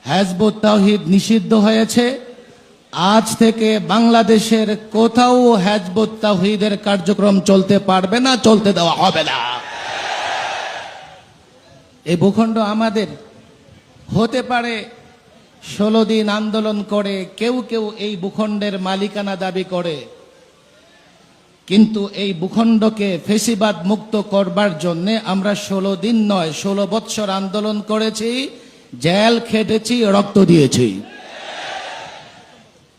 Hizb ut তাওহীদ নিষিদ্ধ হয়েছে। আজ থেকে বাংলাদেশের কোথাও হিজবুত তাওহীদের কার্যক্রম চলতে পারবে না, চলতে দেওয়া হবে না। এই ভূখণ্ড আমাদের। হতে পারে 16 দিন আন্দোলন করে কেউ কেউ এই ভূখণ্ডের মালিকানা দাবি করে, কিন্তু এই ভূখণ্ডকে ফেসিবাদ মুক্ত করবার জন্য আমরা 16 দিন নয় 16 বৎসর আন্দোলন করেছি, জেল খেটেছি, রক্ত দিয়েছি।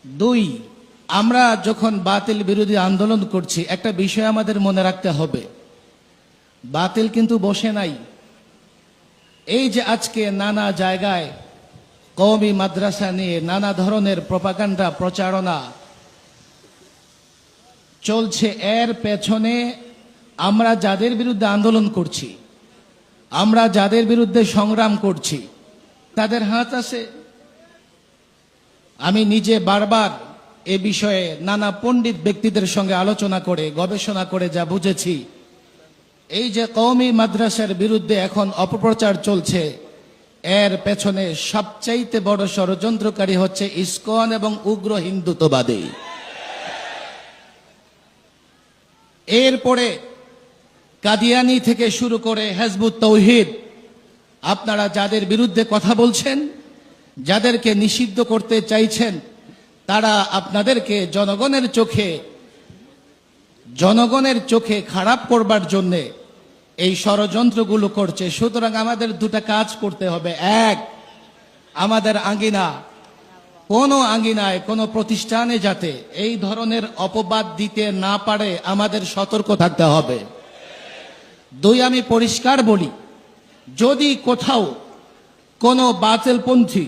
2, আমরা যখন বাতিল বিরোধী আন্দোলন করছি একটা বিষয় আমাদের মনে রাখতে হবে, বাতিল কিন্তু বসে নাই। এই যে আজকে নানা জায়গায় কওমি মাদ্রাসা নিয়ে নানা ধরনের প্রপাগান্ডা প্রচারণা চলছে, এর পেছনে আমরা যাদের বিরুদ্ধে আন্দোলন করছি, আমরা যাদের বিরুদ্ধে সংগ্রাম করছি, তাদের হাত আছে। আমি নিজে বারবার এ বিষয়ে নানা পণ্ডিত ব্যক্তিদের সঙ্গে আলোচনা করে গবেষণা করে যা বুঝেছি, এই যে কওমি মাদ্রাসার বিরুদ্ধে এখন অপপ্রচার চলছে, এর পেছনে সবচাইতে বড় ষড়যন্ত্রকারী হচ্ছে ইসকন এবং উগ্র হিন্দুত্ববাদী। এরপরে কাদিয়ানি থেকে শুরু করে হিজবুত তাওহীদ, আপনারা যাদের বিরুদ্ধে কথা বলছেন, যাদেরকে নিষিদ্ধ করতে চাইছেন, তারা আপনাদেরকে জনগণের চোখে খারাপ করবার জন্যে এই ষড়যন্ত্রগুলো করছে। সুতরাং আমাদের দুটা কাজ করতে হবে। এক, আমাদের আঙ্গিনায় কোনো প্রতিষ্ঠানে যাতে এই ধরনের অপবাদ দিতে না পারে আমাদের সতর্ক থাকতে হবে। 2, আমি পরিষ্কার বলি, যদি কোথাও কোনো বাতিলপন্থী